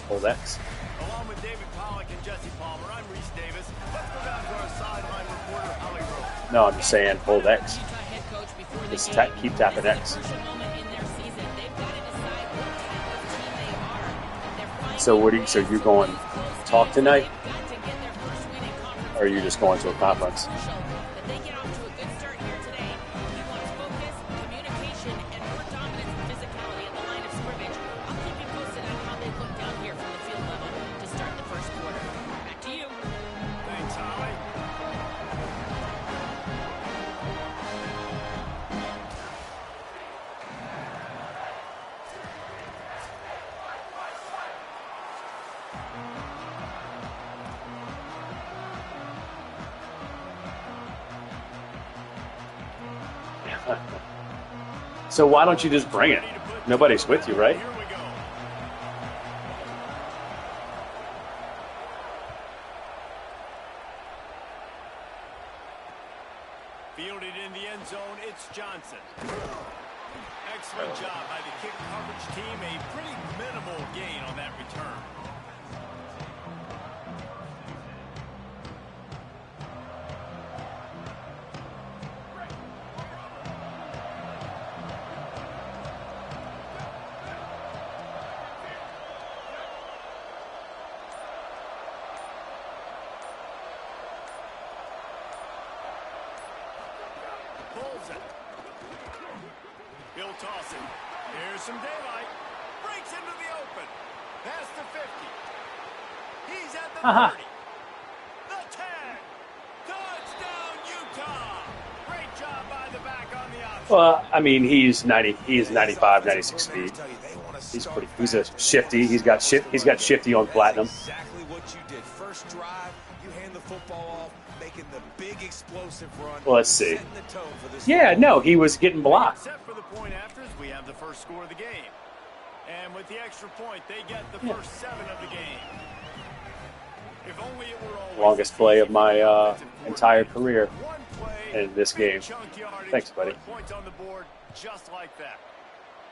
Hold X. Along with David Pollack and Jesse Palmer, I'm Reese Davis. Let's go down to our sideline reporter, Holly Rose. No, I'm just saying hold X. Just keep tapping X. So what are you? So you're going to talk tonight, or are you just going to a conference? So why don't you just bring it? Nobody's with you, right? Fielded in the end zone, it's Johnson. Excellent job by the kick coverage team. A pretty minimal gain on that return. Bill tossing. Here's some daylight. Breaks into the open. Past the 50. He's at the 30. The 10. Touchdown, Utah. Great job by the back on the option. Well, I mean, he's 95, 96 feet. He's pretty. He's a shifty. He's got shifty on platinum. Exactly what you did. First drive, you hand the football off, making the big explosive run. Well, let's see. Yeah, no, he was getting blocked. Except for the point afters, we have the first score of the game. And with the extra point, they get the first 7 of the game. If only it were always Longest play of my entire career in this game. Thanks, buddy. Points on the board just like that.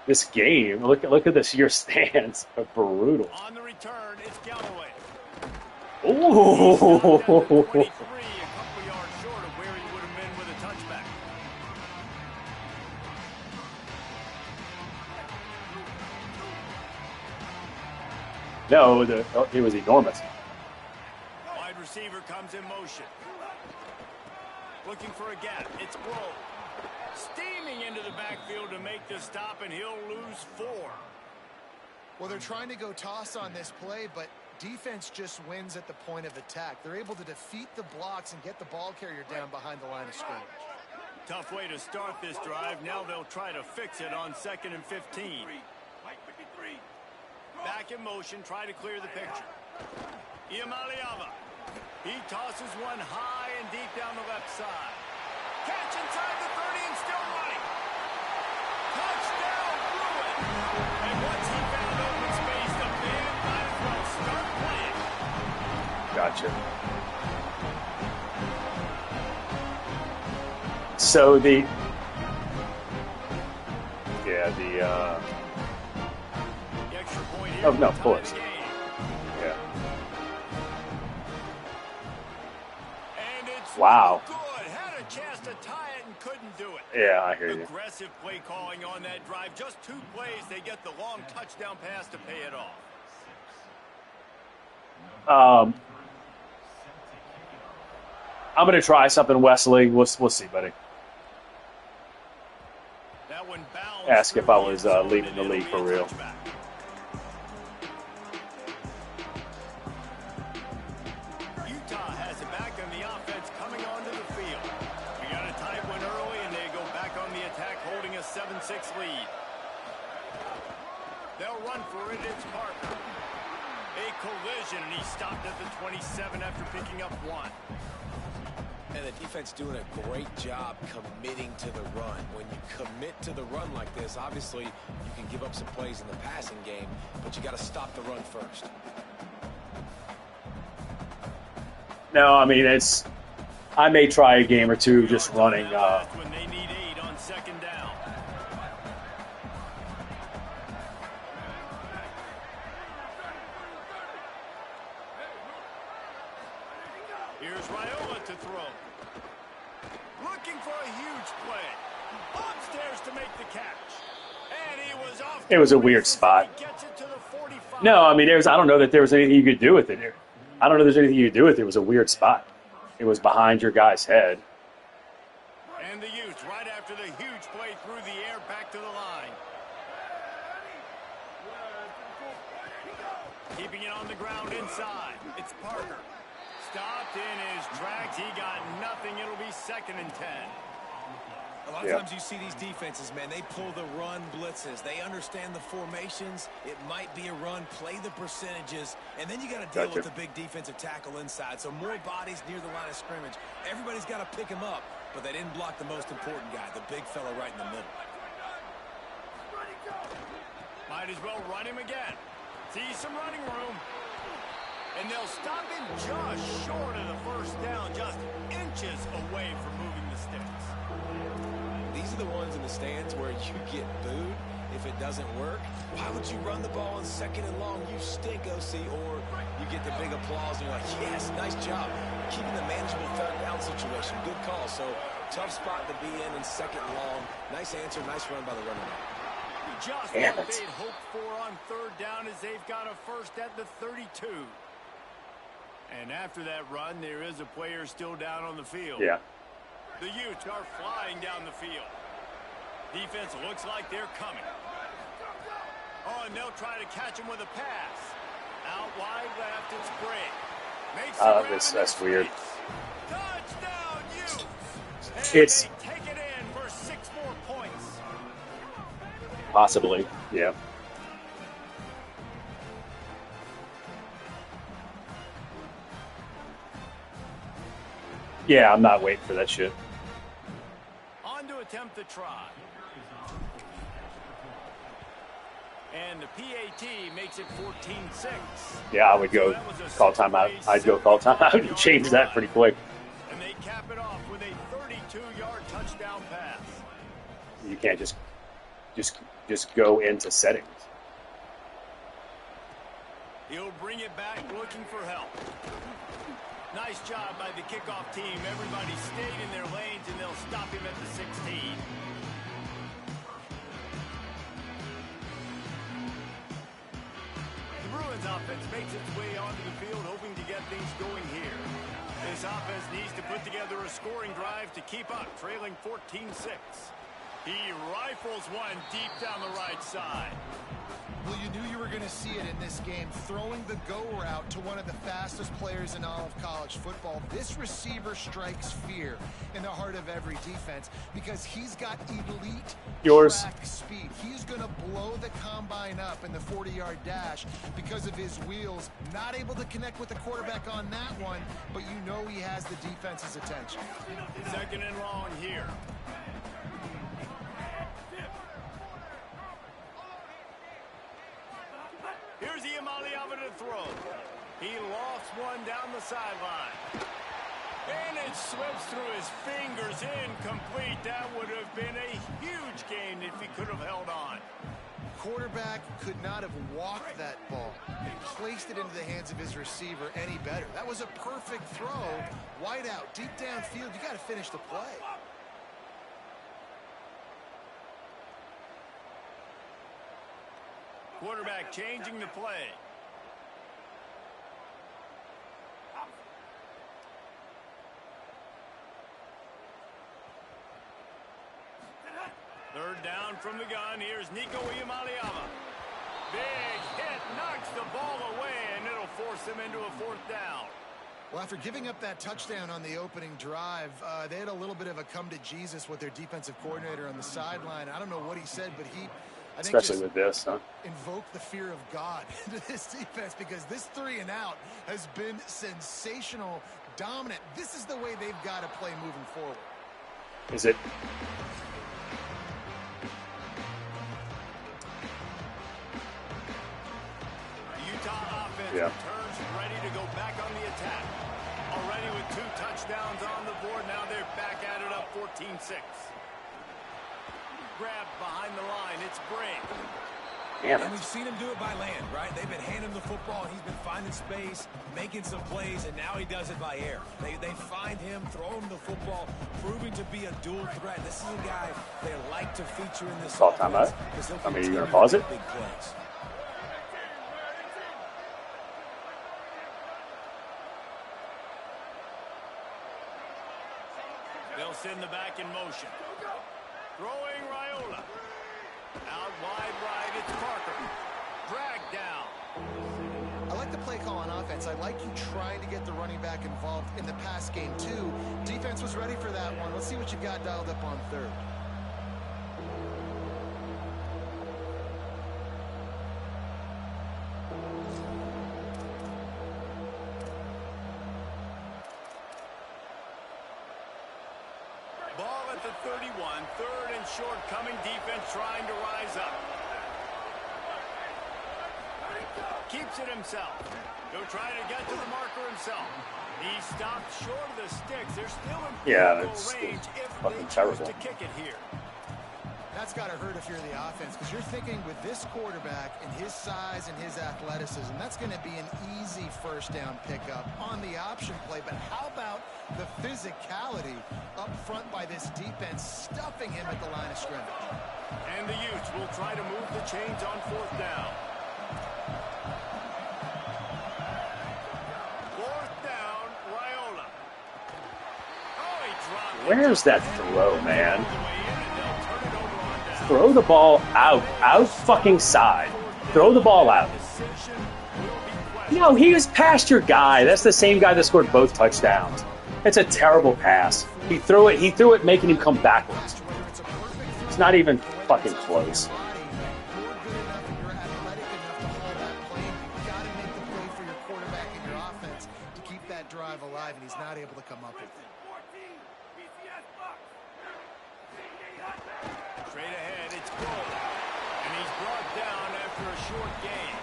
This game, look at this. Your stands are brutal. On the return, it's Galloway. Ooh. 23, a couple yards short of where he would have been with a touchback. No, it was enormous. Wide receiver comes in motion. Looking for a gap. It's Blow. Steaming into the backfield to make the stop, and he'll lose 4. Well, they're trying to go toss on this play, but defense just wins at the point of attack. They're able to defeat the blocks and get the ball carrier down behind the line of scrimmage. Tough way to start this drive. Now they'll try to fix it on 2nd and 15. Back in motion, try to clear the picture. Iamaleava. He tosses one high and deep down the left side. Catch inside the 30 and still running. Touchdown, Bruin. And once he found open space, the band might as well start playing. Gotcha. So the extra point here. Oh no, of course. Yeah. And it's wow. Good. Had a chance to tie it and couldn't do it. Yeah, I hear you. Aggressive play calling on that drive. Just 2 plays, they get the long touchdown pass to pay it off. I'm going to try something, Wesley. We'll see, buddy. That one bounced. Ask if I was leaving the league for real. Utah has it back on the offense coming onto the field. We got a tight one early, and they go back on the attack, holding a 7-6 lead. They'll run for it. It's Parker. A collision, and he stopped at the 27 after picking up 1. And the defense doing a great job committing to the run. When you commit to the run like this, obviously you can give up some plays in the passing game, but you got to stop the run first. No, I mean, I may try a game or two just running. When they need 8 on 2nd down. throw. Looking for a huge play. Upstairs to make the catch. And he was off. It was a weird spot. He gets it to the 45. No, I mean, I don't know that there was anything you could do with it. I don't know if there's anything you could do with it. It was a weird spot. It was behind your guy's head. And the Utes right after the huge play through the air back to the line. Keeping it on the ground inside. It's Parker. Stopped in his tracks. He got nothing. It'll be 2nd and 10. A lot of times you see these defenses, man, they pull the run blitzes. They understand the formations. It might be a run, play the percentages, and then you got to deal with the big defensive tackle inside. So more bodies near the line of scrimmage. Everybody's got to pick him up, but they didn't block the most important guy, the big fella right in the middle. Might as well run him again. See some running room. And they'll stop him just short of the first down, just inches away from moving the sticks. These are the ones in the stands where you get booed if it doesn't work. Why would you run the ball on 2nd and long? You stink, OC. Or you get the big applause and you're like, yes, nice job. Keeping the manageable 3rd down situation. Good call. So tough spot to be in 2nd and long. Nice answer, nice run by the running back. Just what they'd hoped for on 3rd down as they've got a first at the 32. And after that run, there is a player still down on the field. Yeah. The Utes are flying down the field. Defense looks like they're coming. Oh, and they'll try to catch him with a pass. Out wide left, it's Gray. Makes that's weird. Touchdown, Utes! And It's they take it in for 6 more points. possibly, yeah. Yeah, I'm not waiting for that shit. On to attempt the try. And the PAT makes it 14-6. Yeah, I would go call timeout. I'd go call timeout and change that pretty quick. And they cap it off with a 32-yard touchdown pass. You can't just go into settings. He'll bring it back looking for help. Nice job by the kickoff team. Everybody stayed in their lanes, and they'll stop him at the 16. The Bruins offense makes its way onto the field, hoping to get things going here. This offense needs to put together a scoring drive to keep up, trailing 14-6. He rifles one deep down the right side. Well, you knew you were going to see it in this game, throwing the go route to one of the fastest players in all of college football. This receiver strikes fear in the heart of every defense because he's got elite track speed. He's going to blow the combine up in the 40-yard dash because of his wheels. Not able to connect with the quarterback on that one, but you know he has the defense's attention. 2nd and long here. Here's Iamaleava to throw. He lofts one down the sideline. And it slips through his fingers, incomplete. That would have been a huge gain if he could have held on. Quarterback could not have walked that ball and placed it into the hands of his receiver any better. That was a perfect throw. Wide out, deep downfield. You got to finish the play. Quarterback changing the play. Third down from the gun. Here's Nico Iamaleava. Big hit, knocks the ball away, and it'll force them into a 4th down. Well, after giving up that touchdown on the opening drive, they had a little bit of a come to Jesus with their defensive coordinator on the sideline. I don't know what he said, but I think especially with this, huh? Invoke the fear of God into this defense because this 3 and out has been sensational, dominant. This is the way they've got to play moving forward. Is it? Utah offense returns ready to go back on the attack. Already with 2 touchdowns on the board, now they're back at it up 14-6. Grabbed behind the line, it's Gray. Damn And it. we've seen him do it by land, right? They've been handing him the football. He's been finding space, making some plays, and now he does it by air. They find him, throw him the football, proving to be a dual threat. This is a guy they like to feature in this Call offense. timeout. Because he'll I mean, you continue gonna to pause make it? big plays. They'll send the back in motion. Throwing Raiola. Out wide right, it's Parker. Dragged down. I like the play call on offense. I like you trying to get the running back involved in the pass game, too. Defense was ready for that one. Let's see what you got dialed up on third. Ball at the 31. Third and short coming. Defense trying to rise up. Keeps it himself. He'll try to get to the marker himself. He stopped short of the sticks. They're still in field goal range if they choose to kick it here. That's got to hurt if you're the offense, because you're thinking with this quarterback and his size and his athleticism, that's going to be an easy first down pickup on the option play. But how about the physicality up front by this defense, stuffing him at the line of scrimmage? And the Utes will try to move the chains on fourth down. Fourth down, Raiola. Oh, he dropped it. Where's that throw, man? Throw the ball out fucking side. Throw the ball out. No, he was past your guy. That's the same guy that scored both touchdowns. It's a terrible pass. He threw it making him come backwards. It's not even fucking close. Drive alive, and he's not able to come up with it. Straight ahead, it's goal. And he's brought down after a short gain.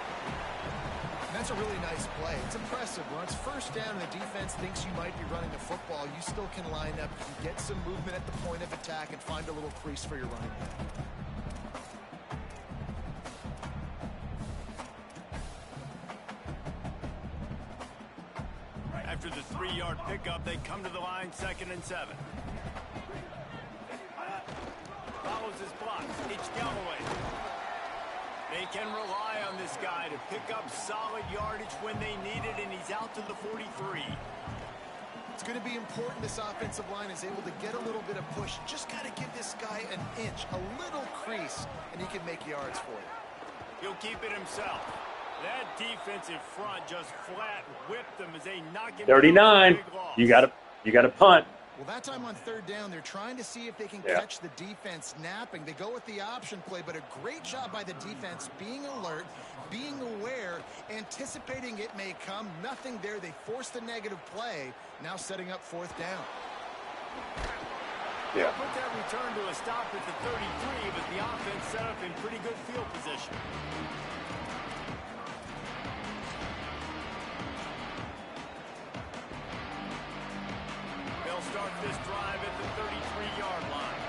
That's a really nice play. It's impressive. When it's first down and the defense thinks you might be running the football, you still can line up, you can get some movement at the point of attack, and find a little crease for your running back. After the 3-yard pickup, they come to the line, 2nd and 7. Follows his blocks. It's Galloway. They can rely on this guy to pick up solid yardage when they need it, and he's out to the 43. It's going to be important this offensive line is able to get a little bit of push. Just got to give this guy an inch, a little crease, and he can make yards for you. He'll keep it himself. That defensive front just flat whipped them as they knock him 39. down for a big loss. You got to punt. Well, that time on third down, they're trying to see if they can catch the defense napping. They go with the option play, but a great job by the defense being alert, being aware, anticipating it may come. Nothing there. They forced a negative play, now setting up fourth down. Yeah. Put that return to a stop at the 33, but the offense set up in pretty good field position. They'll start this drive at the 33-yard line.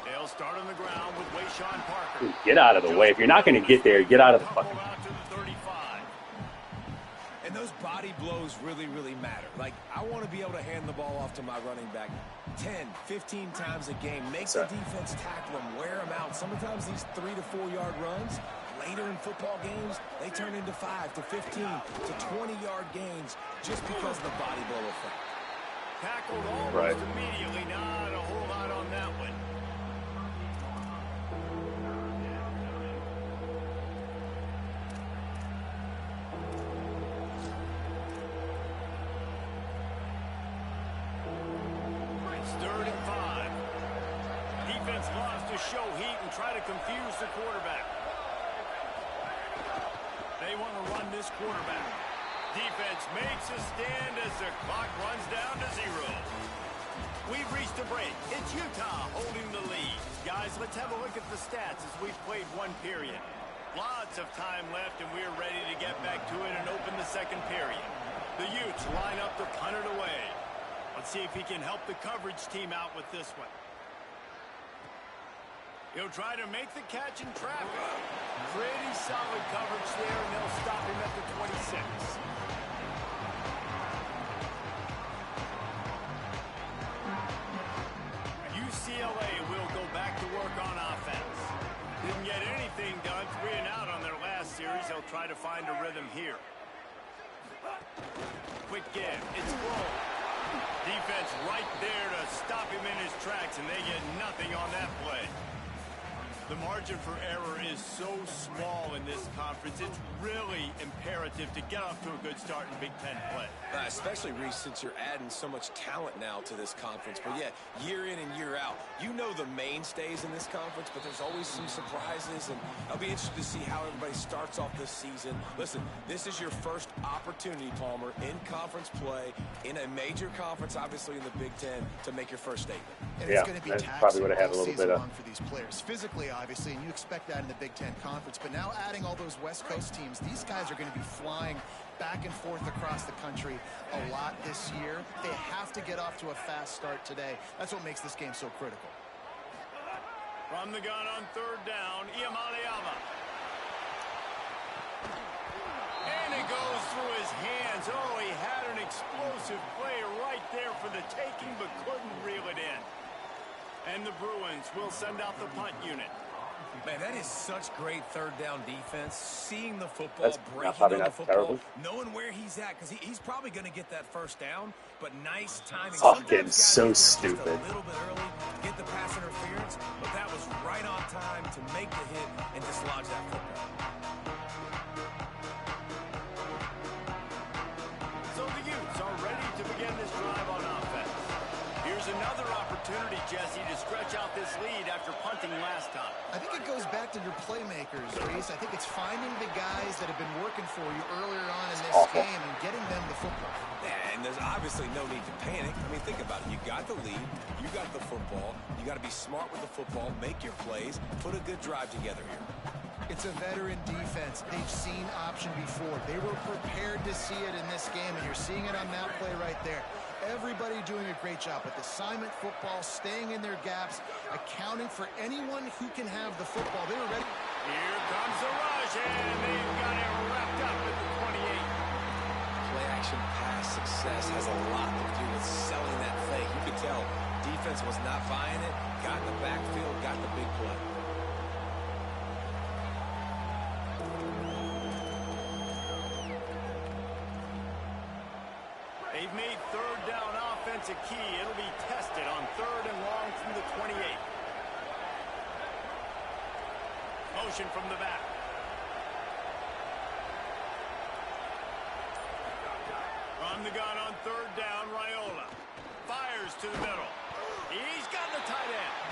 They'll start on the ground with Wayshawn Parker. Dude, get out of the way. If you're not going to get there, get out of the fucking... Out to the 35. And those body blows really, really matter. Like, I want to be able to hand the ball off to my running back 10, 15 times a game. Make the defense tackle them, wear them out. Sometimes these 3 to 4 yard runs, later in football games, they turn into 5 to 15 to 20-yard gains just because of the body blow effect. Tackled almost immediately. Not a whole lot on that one. It's 3rd and 5. Defense loves to show heat and try to confuse the quarterback. They want to run this quarterback. Defense makes a stand as the clock runs down to 0. We've reached a break. It's Utah holding the lead. Guys, let's have a look at the stats as we've played one period. Lots of time left, and we're ready to get back to it and open the second period. The Utes line up to punt it away. Let's Let's see if he can help the coverage team out with this one. He'll try to make the catch in traffic. Pretty solid coverage there, and they'll stop him at the 26. UCLA will go back to work on offense. Didn't get anything done 3 and out on their last series. They'll try to find a rhythm here. Quick give. It's rolled. Defense right there to stop him in his tracks, and they get nothing on that play. The margin for error is so small in this conference. It's really imperative to get off to a good start in Big Ten play. Especially, Reese, since you're adding so much talent now to this conference. But, yeah, year in and year out, you know the mainstays in this conference, but there's always some surprises, and I'll be interested to see how everybody starts off this season. Listen, this is your first opportunity, Palmer, in conference play, in a major conference, obviously in the Big Ten, to make your first statement. And it's going to be taxing all season long for these players. Physically, obviously, and you expect that in the Big Ten Conference. But now adding all those West Coast teams, these guys are going to be flying back and forth across the country a lot this year. They have to get off to a fast start today. That's what makes this game so critical. From the gun on 3rd down, Iamaleava. And it goes through his hands. Oh, he had an explosive play right there for the taking, but couldn't reel it in. And the Bruins will send out the punt unit. Man, that is such great 3rd down defense. Seeing the football, breaking on the football, terrible. knowing where he's at, because he's probably going to get that 1st down, but nice timing. Fucking so stupid. A little bit early, get the pass interference, but that was right on time to make the hit and dislodge that football. So the Utes are ready to begin this drive on offense. Here's another opportunity, Jesse, to stretch out this lead after punting last time. I think it goes back to your playmakers, Reese. I think it's finding the guys that have been working for you earlier on in this game and getting them the football. Yeah, and there's obviously no need to panic. I mean, think about it. You got the lead. You got the football. You got to be smart with the football, make your plays, put a good drive together here. It's a veteran defense. They've seen option before. They were prepared to see it in this game, and you're seeing it on that play right there. Everybody doing a great job with assignment football, staying in their gaps, accounting for anyone who can have the football. They were ready. Here comes the rush, and they've got it wrapped up at the 28. Play-action pass success has a lot to do with selling that fake. You could tell defense was not buying it, got in the backfield, got the big play. They've made 3rd down offense a key. It'll be tested on 3rd and long from the 28. Motion from the back. From the gun on 3rd down, Raiola. Fires to the middle. He's got the tight end.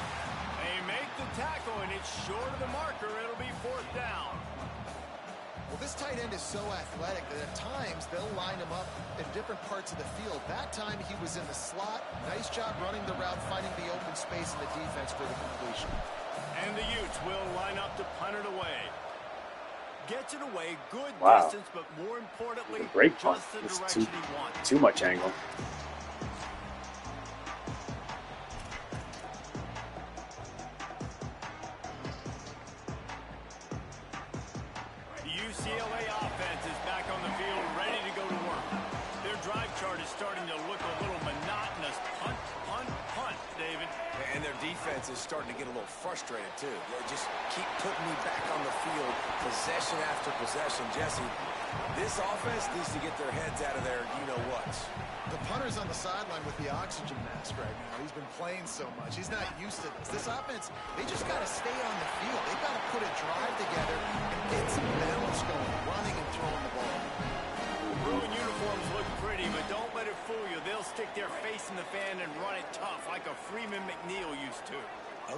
They make the tackle, and it's short of the marker. It'll be 4th down. Well, this tight end is so athletic that at times they'll line him up in different parts of the field. That time he was in the slot. Nice job running the route, finding the open space in the defense for the completion. And the Utes will line up to punt it away. Gets it away, good distance, but more importantly, great punt. just the direction he wants. Too much angle. UCLA offense is back on the field, ready to go to work. Their drive chart is starting to look a little monotonous. Punt, punt, punt, David. And their defense is starting to get a little frustrated, too. They just keep putting me back on the field, possession after possession. Jesse, this offense needs to get their heads out of there, you-know-whats. The punter's on the sideline with the oxygen mask right now. He's been playing so much. He's not used to this. This offense, they just got to stay on the field. They've got to put a drive together and get some balance going, running and throwing the ball. Bruin uniforms look pretty, but don't let it fool you. They'll stick their face in the fan and run it tough like a Freeman McNeil used to.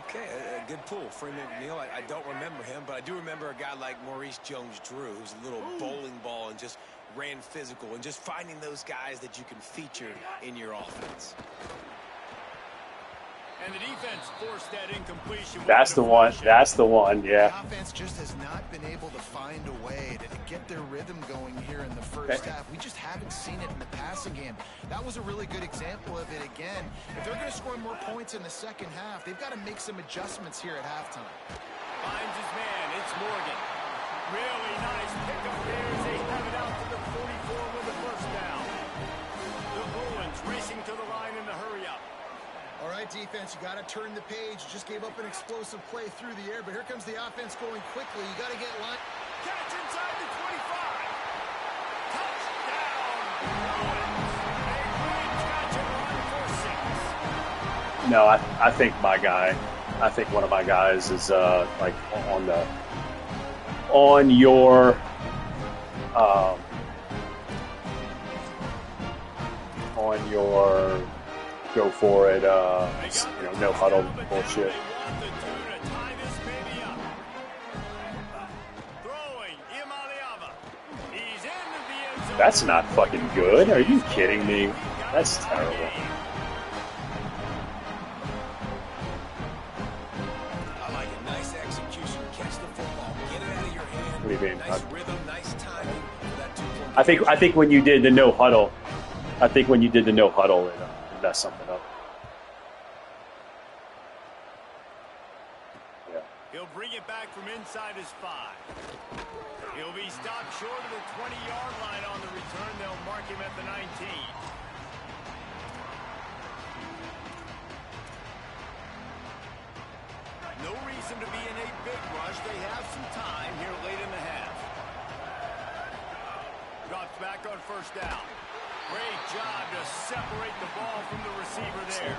Okay, a good pull. Freeman McNeil, I don't remember him, but I do remember a guy like Maurice Jones-Drew, who's a little bowling ball and just ran physical, and just finding those guys that you can feature in your offense. And the defense forced that incompletion. That's the one. That's the one, yeah. The offense just has not been able to find a way to get their rhythm going here in the first half. We just haven't seen it in the passing game. That was a really good example of it again. If they're going to score more points in the second half, they've got to make some adjustments here at halftime. Finds his man. It's Morgan. Really nice pickup there as they have it out to the 44 with the first down. The Bruins racing to the line in the hurry-up. All right, defense, you got to turn the page. You just gave up an explosive play through the air, but here comes the offense going quickly. You got to get line. Catch inside the 25. Touchdown, Bruins. A great catch and run for 6. No, I think my guy. I think one of my guys is like on your go for it, no huddle bullshit. That's not fucking good. Are you kidding me? That's terrible. I like it. Nice execution. Catch the football. Get it out of your hand. What do you mean? Nice rhythm, nice timing for that 2-point. I think when you did the no huddle, it messed something up. Yeah. He'll bring it back from inside his 5. He'll be stopped short of the 20-yard line on the return. They'll mark him at the 19. No reason to be in a big rush. They have some time here late in the half. Drops back on first down. Great job to separate the ball from the receiver there.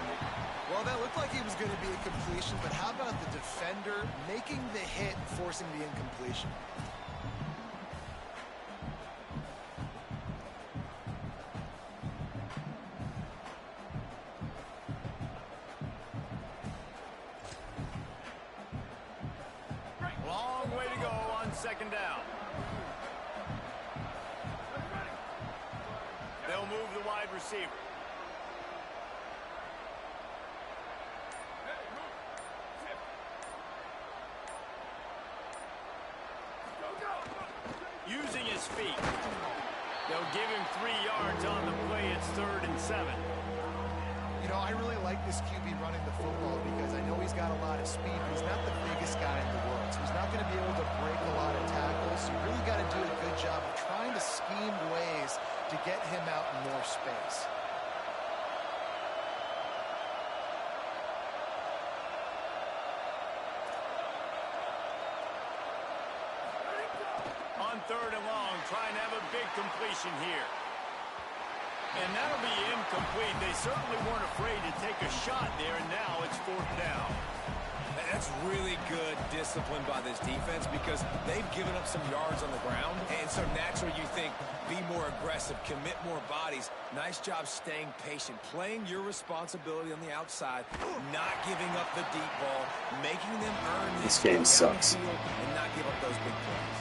Well, that looked like it was going to be a completion, but how about the defender making the hit and forcing the incompletion? Long way to go on second down. They'll move the wide receiver. Using his feet. They'll give him 3 yards on the play. It's 3rd and 7. You know, I really like this QB running the football because I know he's got a lot of speed, but he's not the biggest guy in the world. So he's not going to be able to break a lot of tackles. So you really got to do a good job of trying to scheme ways to get him out in more space. On 3rd and long, trying to have a big completion here. And that'll be incomplete. They certainly weren't afraid to take a shot there, and now it's 4th down. That's really good discipline by this defense because they've given up some yards on the ground. And so naturally you think, be more aggressive, commit more bodies. Nice job staying patient, playing your responsibility on the outside, not giving up the deep ball, making them earn This game sucks. and not give up those big plays.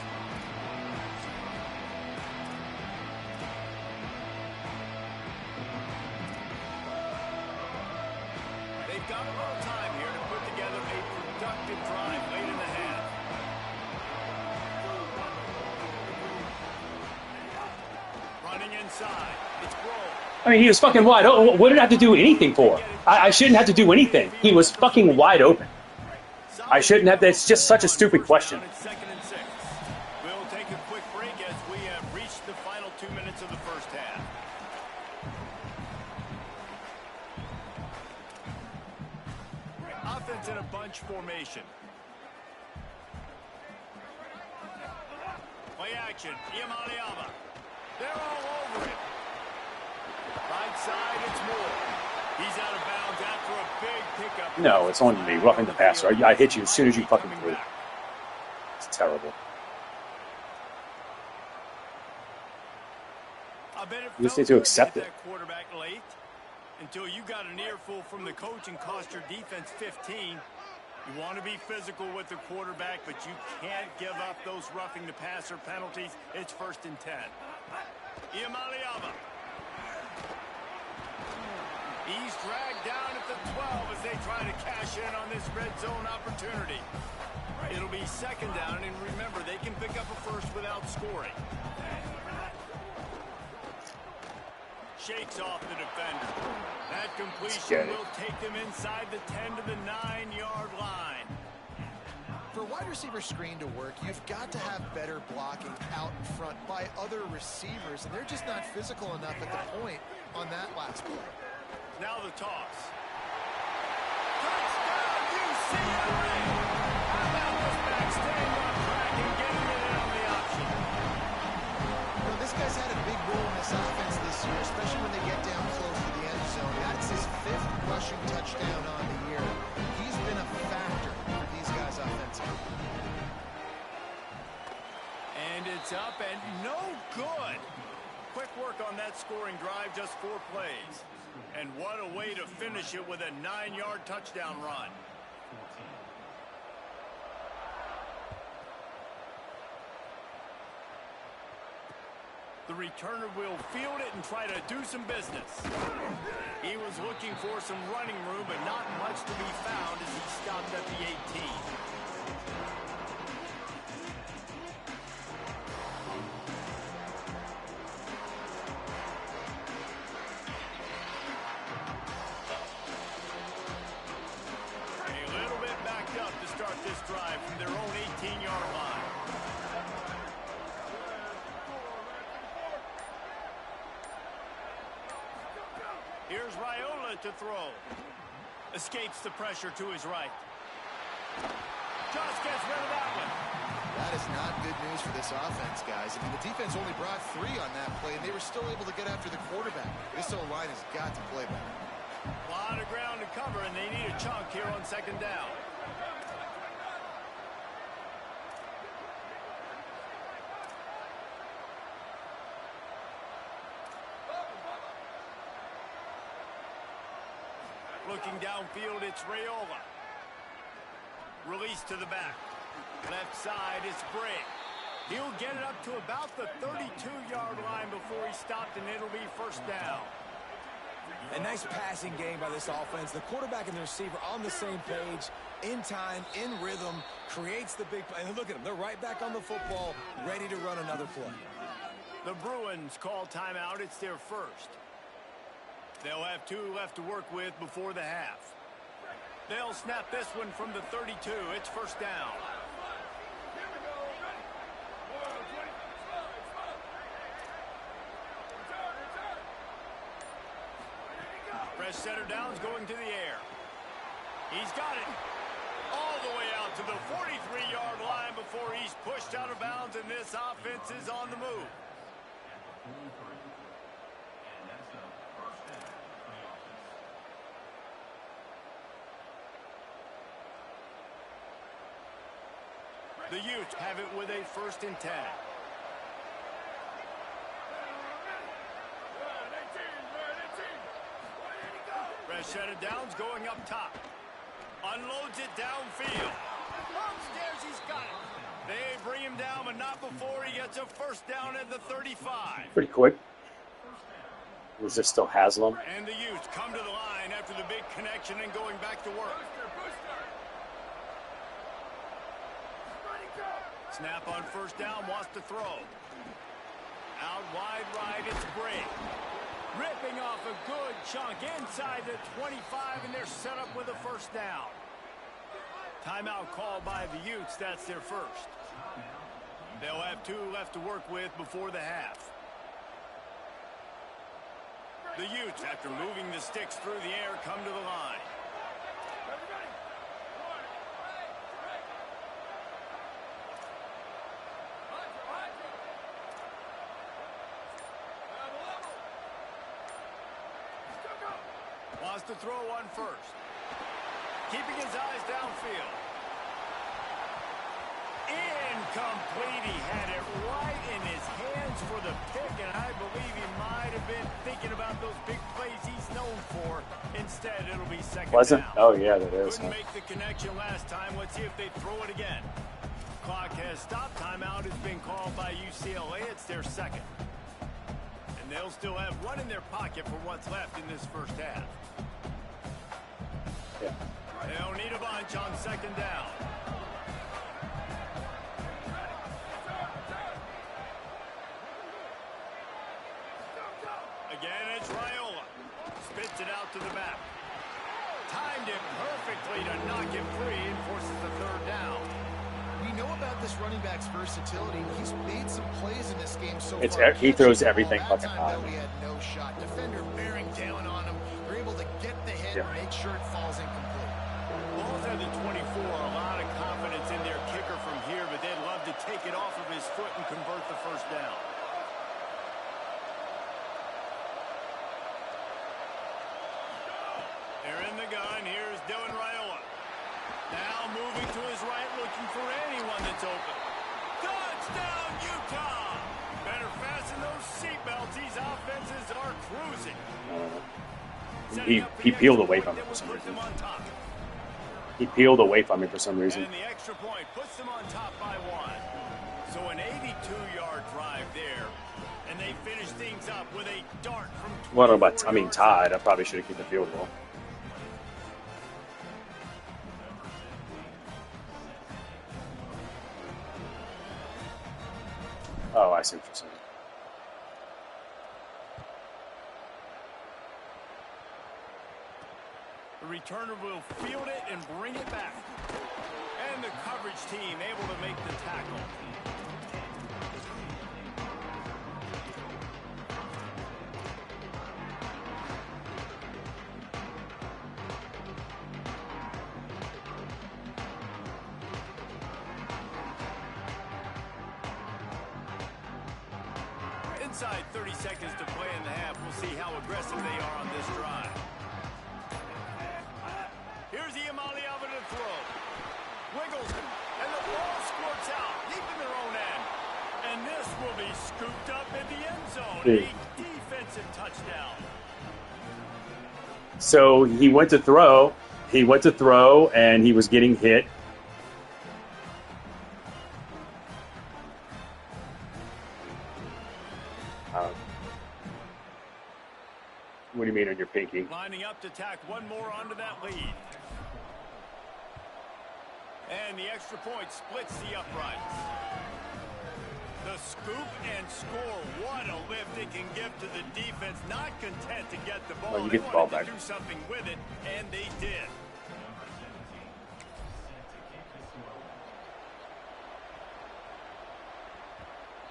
They've got a little time here to put together a productive drive late in the half. Running inside. It's Grove. I mean, he was fucking wide open. What did I have to do anything for? I shouldn't have to do anything. He was fucking wide open. I shouldn't have. That's just such a stupid question. It's 2nd and 6. We'll take a quick break as we have reached the final 2 minutes of the first half. Offense in a bunch formation. Play action. Iamaleava. They're all over it. Right side, it's Moore. He's out of bounds after a big pickup. No, it's on me. Roughing the passer. I hit you as soon as you fucking threw. It's terrible. I bet it You just felt need to good accept hit it. that quarterback late until you got an earful from the coach and cost your defense 15. You want to be physical with the quarterback, but you can't give up those roughing the passer penalties. It's 1st and 10. Iamaleava. He's dragged down at the 12 as they try to cash in on this red zone opportunity. It'll be second down, and remember, they can pick up a first without scoring. Shakes off the defender. That completion will take them inside the 10 to the 9-yard line. For wide receiver screen to work, you've got to have better blocking out in front by other receivers, and they're just not physical enough at the point on that last play. Now the toss. Touchdown, UCLA! How about this back staying on track and getting it in on the option? You know, this guy's had a big role in this offense this year, especially when they get down close to the end zone. That's his 5th rushing touchdown on the year. He's been a factor for these guys offensively. And it's up and no good. Quick work on that scoring drive, just 4 plays. And what a way to finish it with a 9-yard touchdown run. The returner will field it and try to do some business. He was looking for some running room, but not much to be found as he stopped at the 18. This drive from their own 18-yard line. Here's Raiola to throw. Escapes the pressure to his right. Just gets rid of that one. That is not good news for this offense, guys. I mean, the defense only brought 3 on that play, and they were still able to get after the quarterback. This O-line has got to play better. A lot of ground to cover, and they need a chunk here on second down. Looking downfield, it's Raiola. Release to the back. Left side is Bray. He'll get it up to about the 32-yard line before he stopped, and it'll be first down. A nice passing game by this offense. The quarterback and the receiver on the same page, in time, in rhythm, creates the big play. And look at them. They're right back on the football, ready to run another play. The Bruins call timeout. It's their first. They'll have 2 left to work with before the half. They'll snap this one from the 32. It's first down. Press center downs going to the air. He's got it all the way out to the 43-yard line before he's pushed out of bounds, and this offense is on the move. The Utes have it with a 1st and 10. Press set of downs going up top. Unloads it downfield. Upstairs, he's got it. They bring him down, but not before he gets a first down at the 35. Pretty quick. Was this still Haslam? And the Utes come to the line after the big connection and going back to work. Snap on first down, wants to throw. Out wide right, it's Bray. Ripping off a good chunk inside the 25, and they're set up with a first down. Timeout called by the Utes, that's their first. They'll have 2 left to work with before the half. The Utes, after moving the sticks through the air, come to the line. Wants to throw one first. Keeping his eyes downfield. Incomplete. He had it right in his hands for the pick, and I believe he might have been thinking about those big plays he's known for. Instead, it'll be second down. Oh, yeah, that is. Couldn't make the connection last time. Let's see if they throw it again. Clock has stopped. Timeout has been called by UCLA. It's their second. And they'll still have 1 in their pocket for what's left in this first half. coverage on second down. Again, it's Raiola. Spits it out to the back. Timed it perfectly to knock him free and forces the third down. We know about this running back's versatility. He's made some plays in this game so It's far. he throws everything That fucking time, high. though, he had no shot. Defender bearing down on him. They're able to get the hit and make sure it falls incomplete. Ball's at the 24. A lot of confidence in their kicker from here, but they'd love to take it off of his foot and convert the first down. They're in the gun. Here's Dylan Raiola. Now moving to his right, looking for anyone that's open. Touchdown, Utah! Better fasten those seatbelts. These offenses are cruising. He peeled away from it for some reason. He peeled away from it for some reason. And the extra point puts them on top by 1. So an 82-yard drive there, and they finish things up with a dart from 20. What about? I mean, tied. I probably should have kicked the field goal. Oh, I see what you're saying. The returner will field it and bring it back. And the coverage team able to make the tackle. Inside 30 seconds to play in the half. We'll see how aggressive they are on this drive. Here's Iamaleava to throw. Wiggles him, and the ball squirts out, deep in their own end. And this will be scooped up in the end zone. A defensive touchdown. So he went to throw. He went to throw, and he was getting hit. What do you mean on your pinky? Lining up to tack one more onto that lead. And the extra point splits the uprights. The scoop and score. What a lift it can give to the defense. Not content to get the ball. Oh, you get the ball back. To do something with it, and they did.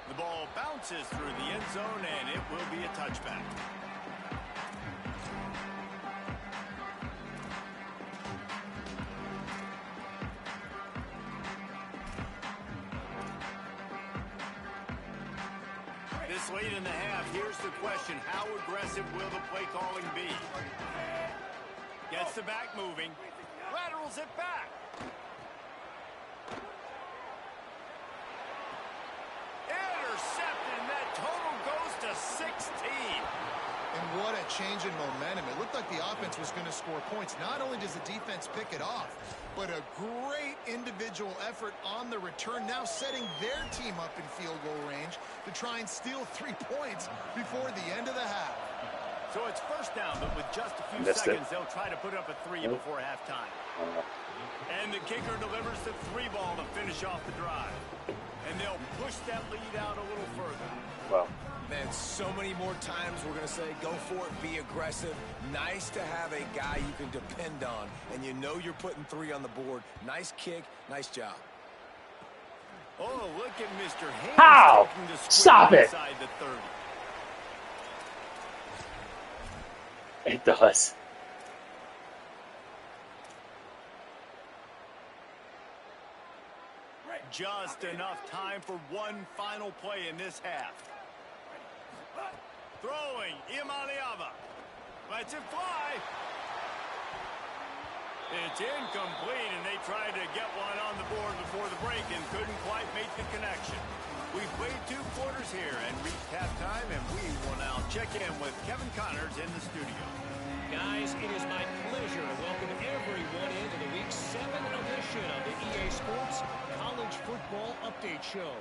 The ball bounces through the end zone, and it will be a touchback. This late in the half, here's the question. How aggressive will the play calling be? Gets the back moving. Laterals it back. Intercepted, and that total goes to 16. And what a change in momentum. It looked like the offense was going to score points. Not only does the defense pick it off, but a great individual effort on the return, now setting their team up in field goal range to try and steal 3 points before the end of the half. So it's first down, but with just a few seconds, they'll try to put up a 3 before halftime. And the kicker delivers the 3 ball to finish off the drive. And they'll push that lead out a little further. Well, Man, so many more times we're going to say, go for it, be aggressive. Nice to have a guy you can depend on, and you know you're putting 3 on the board. Nice kick, nice job. Oh, look at Mr. Haynes. How? Stop it. Inside the 30. It does. Just enough time for one final play in this half. Throwing, Iamaleava. Lets it fly. It's incomplete, and they tried to get one on the board before the break and couldn't quite make the connection. We've played 2 quarters here and reached halftime, and we will now check in with Kevin Connors in the studio. Guys, it is my pleasure to welcome everyone into the Week 7 edition of the EA Sports College Football Update Show.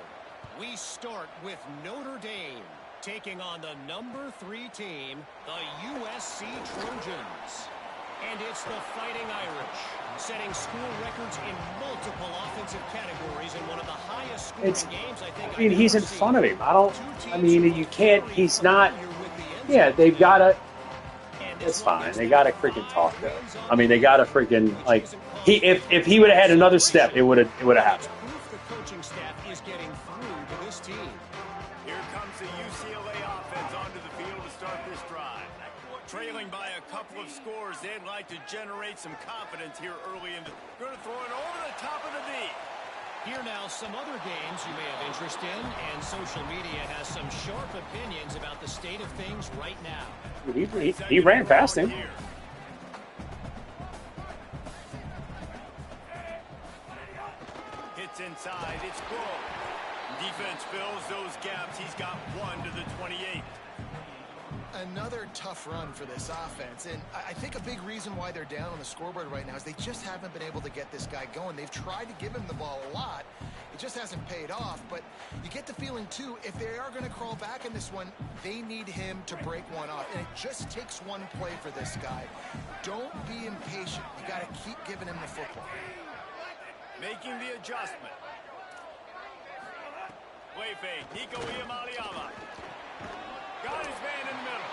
We start with Notre Dame taking on the number 3 team, the USC Trojans. And it's the Fighting Irish, setting school records in multiple offensive categories in one of the highest scoring games I think I mean, he's in front of him. I mean, you can't, he's not, yeah, yeah, they've got to, it's fine. They got to freaking talk, though. I mean, they got to freaking, like, if he would have had another step, it would have happened. The coaching staff is getting through to this team. Here comes the UCLA offense onto the field to start this drive. Trailing by a couple of scores, they'd like to generate some confidence here early in the... Going to throw it over the top of the knee. Here now, some other games you may have interest in, and social media has some sharp opinions about the state of things right now. He ran past him. Hits inside, it's Glow. Defense fills those gaps. He's got one to the 28. Another tough run for this offense, and I think a big reason why they're down on the scoreboard right now is they just haven't been able to get this guy going. They've tried to give him the ball a lot. It just hasn't paid off, but you get the feeling, too, if they are going to crawl back in this one, they need him to break one off, and it just takes one play for this guy. Don't be impatient. You got to keep giving him the football. Making the adjustment. Play fake, Nico Iamaleava. Got his man in the middle.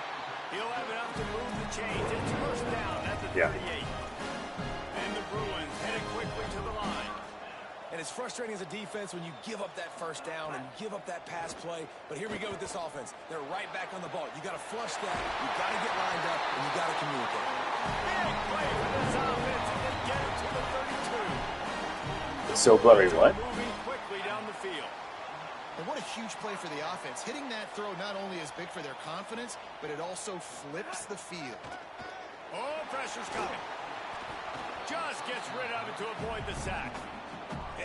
He'll have enough to move the chains. It's first down at the 38. And the Bruins headed quickly to the line. And it's frustrating as a defense when you give up that first down and give up that pass play. But here we go with this offense. They're right back on the ball. You got to flush that. You got to get lined up, and you got to communicate. Big play for this offense, and they get it to the 32. So blurry, what? Moving quickly down the field. And what a huge play for the offense. Hitting that throw not only is big for their confidence, but it also flips the field. Oh, pressure's coming. Just gets rid of it to avoid the sack.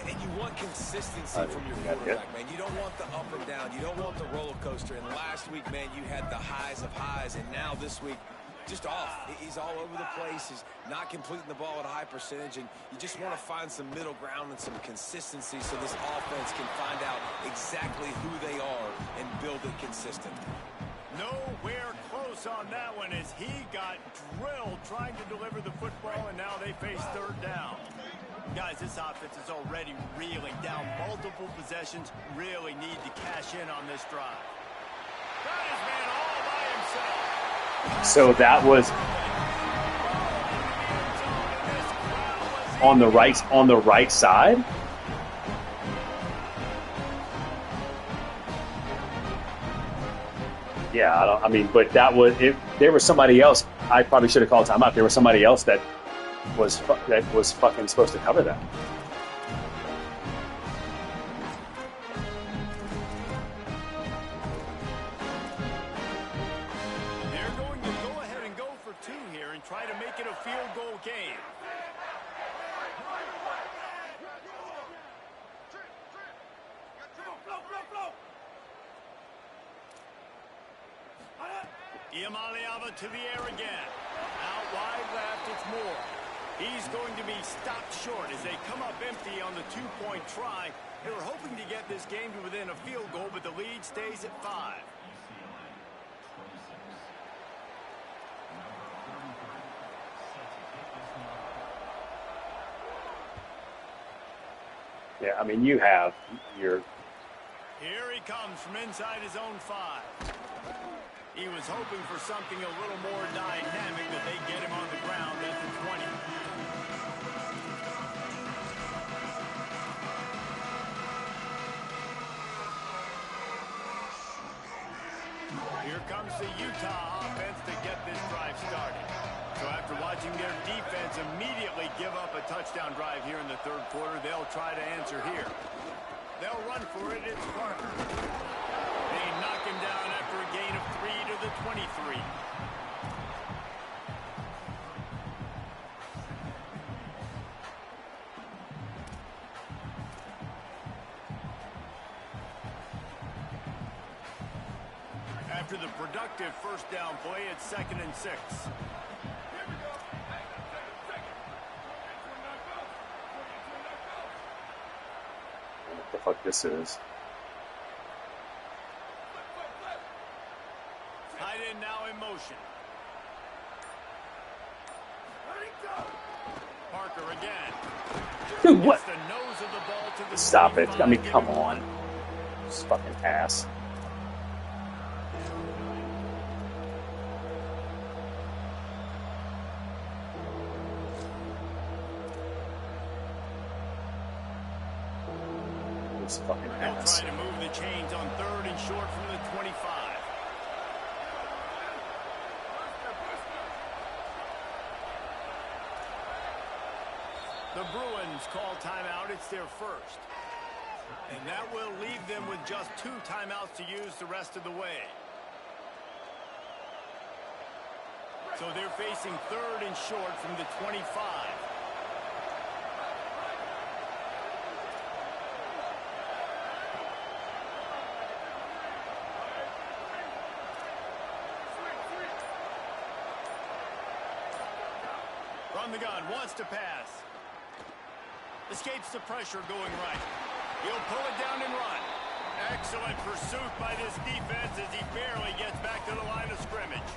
And you want consistency from your quarterback, man. You don't want the up and down. You don't want the roller coaster. And last week, man, you had the highs of highs. And now this week, just off. He's all over the place. He's not completing the ball at a high percentage. And you just want to find some middle ground and some consistency so this offense can find out exactly who they are and build it consistent. Nowhere close on that one as he got drilled trying to deliver the football, and now they face third down. Guys, this offense is already reeling down multiple possessions. Really need to cash in on this drive. Got his man all by himself. So that was on the right side. Yeah, but that was if there was somebody else. I probably should have called timeout. There was somebody else that was fucking supposed to cover that. They're going to go ahead and go for two here and try to make it a field goal game. Iamaleava to the air again. Out wide left, it's Moore. He's going to be stopped short as they come up empty on the two-point try. They were hoping to get this game to within a field goal, but the lead stays at 5. Yeah, I mean, you have your... Here he comes from inside his own 5. He was hoping for something a little more dynamic, that they get him on the ground at the 20. Here comes the Utah offense to get this drive started. So after watching their defense immediately give up a touchdown drive here in the third quarter, they'll try to answer here. They'll run for it. It's Parker. They knock him down after a gain of 3 to the 23. After the productive first down play, it's 2nd and 6. What the fuck this is? Tight end now in motion. again. Dude, what? It's the nose of the ball to the Stop it. I mean, 45, come on. This fucking ass. This fucking They'll ass. try to move the chains on 3rd and short from the 25. The Bruins call timeout. It's their first. And that will leave them with just 2 timeouts to use the rest of the way. So they're facing 3rd and short from the 25. From the gun, wants to pass. Escapes the pressure going right. He'll pull it down and run. Excellent pursuit by this defense as he barely gets back to the line of scrimmage.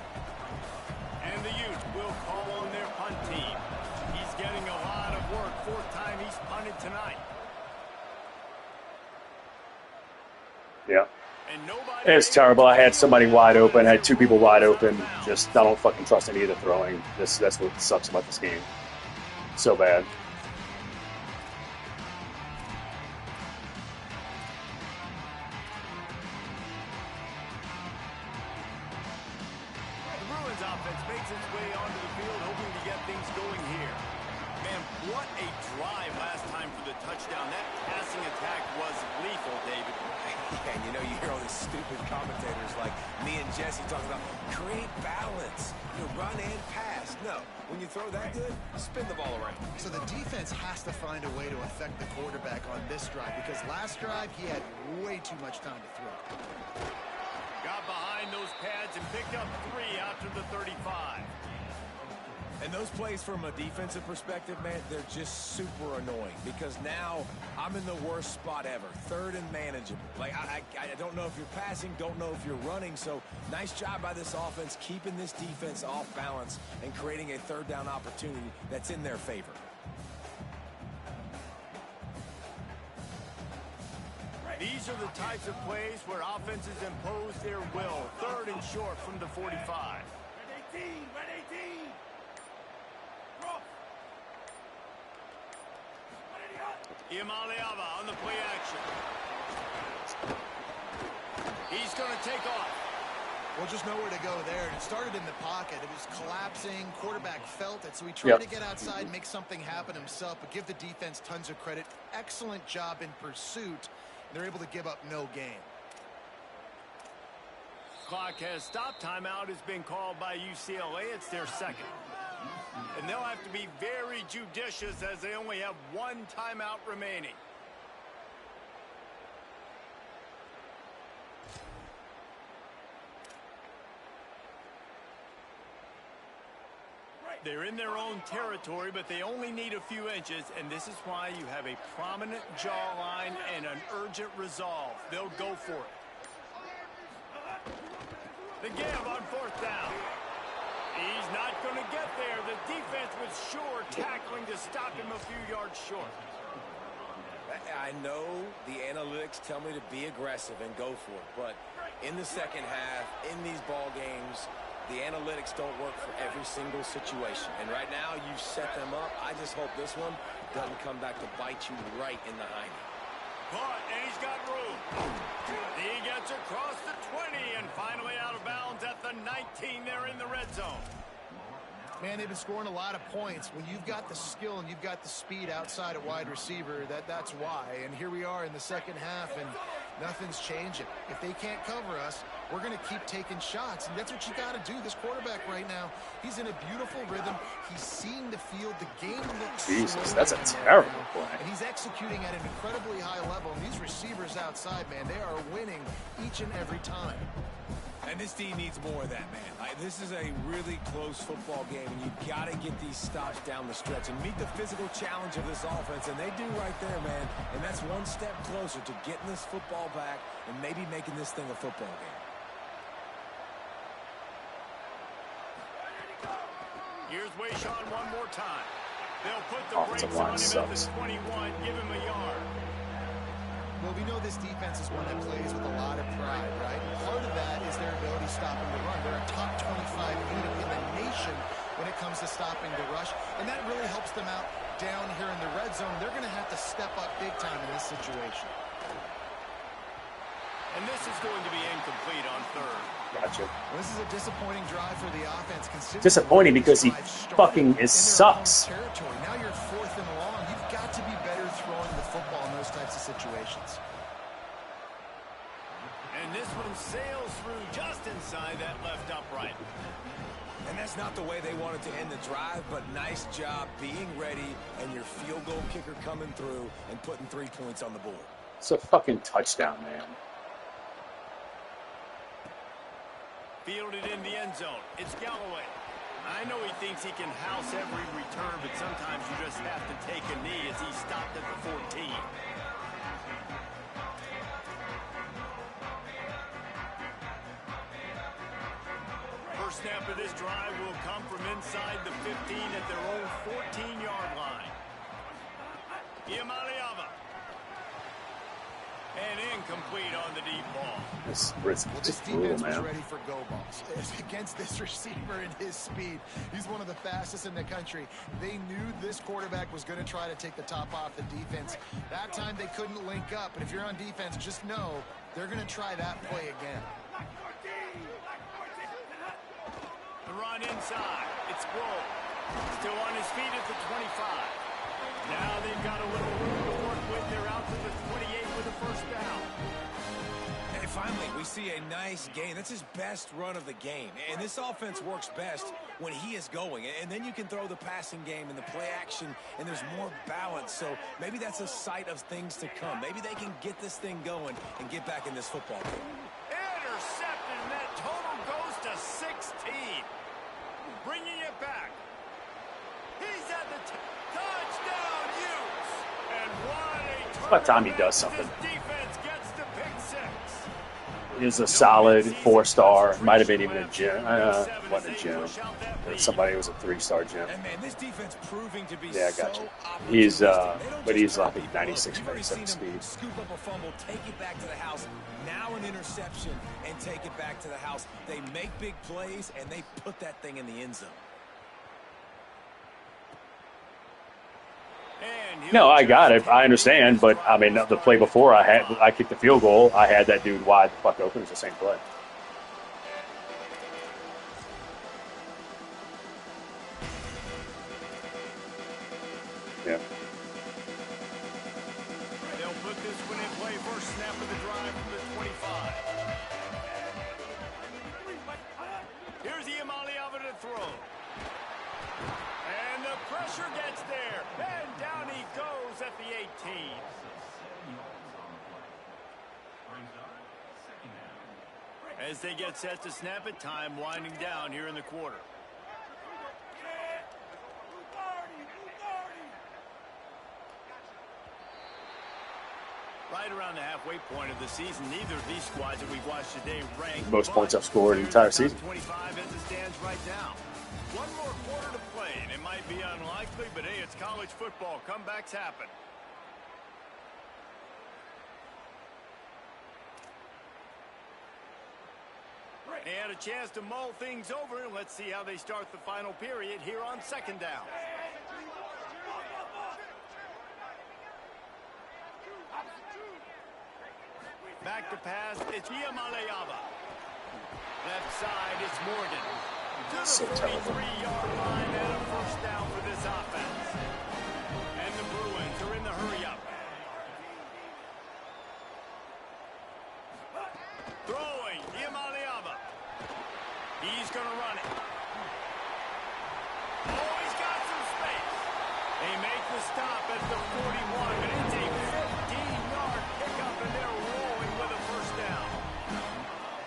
And the Utes will call on their punt team. He's getting a lot of work. 4th time he's punted tonight. Yeah. And nobody It's terrible. I had somebody wide open. I had 2 people wide open. Just, I don't fucking trust any of the throwing. That's what sucks about this game. So bad. The Bruins offense makes its way onto the field, hoping to get things going here. Man, what a drive last time for the touchdown. That passing attack was lethal, David. And you know, you hear all these stupid commentators like me and Jesse talking about create balance, run and pass. No, when you throw that good, spin the ball around. So the defense has to find a way to affect the quarterback on this drive because last drive he had way too much time to throw. Got behind those pads and picked up 3 after the 35. And those plays from a defensive perspective, man, they're just super annoying because now I'm in the worst spot ever. 3rd and manageable. Like, I don't know if you're passing, don't know if you're running. So nice job by this offense keeping this defense off balance and creating a 3rd down opportunity that's in their favor. These are the types of plays where offenses impose their will. 3rd and short from the 45. Red 18, red 18. Imaliava on the play action. He's going to take off. Well, just nowhere to go there. It started in the pocket. It was collapsing. Quarterback felt it, so he tried to get outside, make something happen himself, but give the defense tons of credit. Excellent job in pursuit. They're able to give up no gain. Clock has stopped. Timeout has been called by UCLA. It's their 2nd. And they'll have to be very judicious as they only have 1 timeout remaining. They're in their own territory, but they only need a few inches, and this is why you have a prominent jawline and an urgent resolve. They'll go for it. The give on 4th down. He's not going to get there. The defense was sure tackling to stop him a few yards short. I know the analytics tell me to be aggressive and go for it, but in the second half, in these ball games, the analytics don't work for every single situation. And right now, you've set them up. I just hope this one doesn't come back to bite you right in the hiney. Caught, and he's got room. He gets across the 20 and finally out of bounds at the 19 there in the red zone. Man, they've been scoring a lot of points. When you've got the skill and you've got the speed outside at wide receiver, that's why. And here we are in the second half, and nothing's changing. If they can't cover us, we're going to keep taking shots. And that's what you got to do. This quarterback right now, he's in a beautiful rhythm. He's seeing the field. The game looks Jesus, slow that's a right terrible now. play. And he's executing at an incredibly high level. And these receivers outside, man, they are winning each and every time. And this team needs more of that, man. This is a really close football game, and you've got to get these stops down the stretch and meet the physical challenge of this offense, and they do right there, man. And that's one step closer to getting this football back and maybe making this thing a football game. Here's Wayshawn one more time. They'll put the Offensive brakes on line him at the sucks. 21, give him a yard. Well, we know this defense is one that plays with a lot of pride, right? Part of that is their ability stopping the run. They're a top 25 unit in the nation when it comes to stopping the rush, and that really helps them out down here in the red zone. They're going to have to step up big time in this situation. And this is going to be incomplete on third. Gotcha. Well, this is a disappointing drive for the offense. Disappointing because he fucking sucks. Territory. Now you're fourth and long. You've got to be better throwing the football in those types of situations. And this one sails through just inside that left upright. And that's not the way they wanted to end the drive, but nice job being ready and your field goal kicker coming through and putting 3 points on the board. It's a fucking touchdown, man. Fielded in the end zone. It's Galloway. I know he thinks he can house every return, but sometimes you just have to take a knee as he stopped at the 14. First snap of this drive will come from inside the 15 at their own 14-yard line. Iamaleava. And incomplete on the deep ball. This This defense was ready for go balls. Against this receiver and his speed, he's one of the fastest in the country. They knew this quarterback was going to try to take the top off the defense. That time they couldn't link up, but if you're on defense, just know they're going to try that play again. The run inside. It's Bull. Still on his feet at the 25. Now they've got a little room to work with. They're out to the 28 with a first down. And finally, we see a nice gain. That's his best run of the game. And this offense works best when he is going. And then you can throw the passing game and the play action, and there's more balance. So maybe that's a sight of things to come. Maybe they can get this thing going and get back in this football game. Intercepted, and that total goes to 16. Bringing it back. He's at the touchdown, Utes. And what a It's about time he does something. This defense gets the pick six. He was a solid 4-star. Might have been even a gym. Wasn't a gym. Somebody was a 3-star gym. And man, this defense proving to be Yeah, I got you. so He's opportunistic. They don't but just he's drop like it. 96, You've already 97 seen him speed. scoop up a fumble, take it back to the house. Now an interception and take it back to the house. They make big plays and they put that thing in the end zone. No, I got it. I understand, but I mean, the play before I kicked the field goal. I had that dude wide the fuck open. It's the same play. Yeah. They'll put this one in play. First snap of the drive from the 25. Here's Iamaleava to throw. And the pressure gets there. And down he goes at the 18. As they get set to snap it, time winding down here in the quarter. Right around the halfway point of the season, neither of these squads that we've watched today ranked. Most points I've scored in the entire season. 25 as it stands right now. One more quarter to play, and it might be unlikely, but hey, it's college football. Comebacks happen. They had a chance to mull things over. Let's see how they start the final period here on second down. Back to pass, it's Iamaleava. Left side, it's Morgan. To the 43-yard line and a first down for this offense. And the Bruins are in the hurry-up. Throwing, Iamaleava. He's going to run it. Oh, he's got some space. They make the stop at the 41, but it's a 15-yard pickup, and they're rolling with a first down.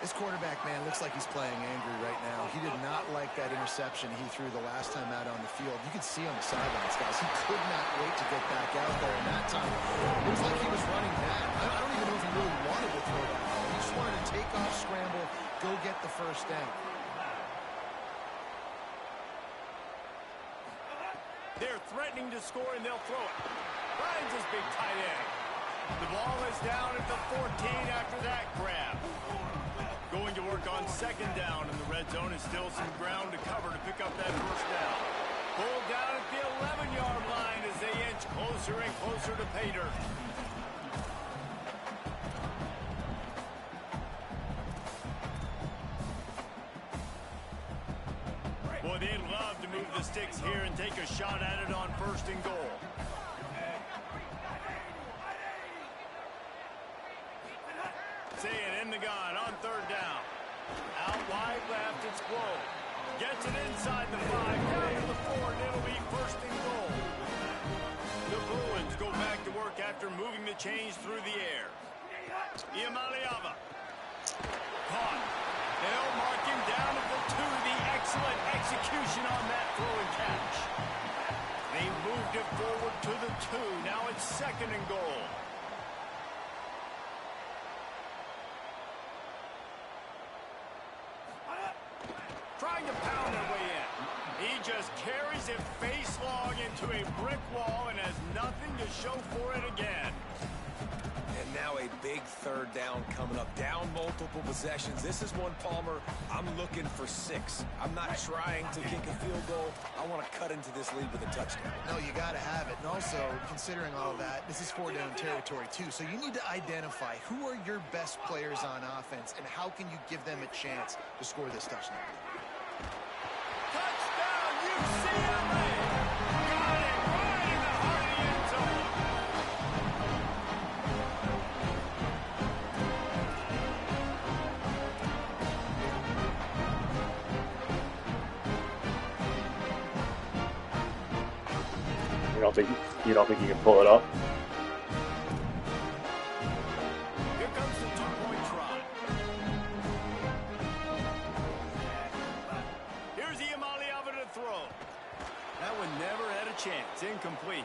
This quarterback, man, looks like he's playing angry right now. He did not like that interception he threw the last time out on the field. You could see on the sidelines, guys. He could not wait to get back out there, and that time it was like he was running mad. I don't even know if he really wanted to throw that ball. He just wanted to take off, scramble, go get the first down. They're threatening to score, and they'll throw it. Finds his big tight end. The ball is down at the 14 after that grab. Going to work on second down in the red zone, and still some ground to cover to pick up that first down. Pulled down at the 11-yard line as they inch closer and closer to pay dirt. Boy, they'd love to move the sticks here and take a shot at it on first and goal. See it in the gun on third down. Out wide left, it's Glow. Gets it inside the 5, down to the 4, and it'll be first and goal. The Bruins go back to work after moving the chains through the air. Iamaleava. Caught. They'll mark him down at the 2. The excellent execution on that throw and catch. They moved it forward to the 2. Now it's second and goal. Trying to pound their way in. He just carries it face long into a brick wall and has nothing to show for it again. And now a big third down coming up. Down multiple possessions. This is one, Palmer, I'm looking for 6. I'm not trying to kick a field goal. I want to cut into this lead with a touchdown. No, you got to have it. And also, considering all of that, this is 4-down territory, too. So you need to identify who are your best players on offense and how can you give them a chance to score this touchdown. Touchdown, UCLA! Got it right in the heart of the end zone. You don't think you can pull it up? Here comes the 2-point try. Here's Iamaleava to throw. That one never had a chance. Incomplete.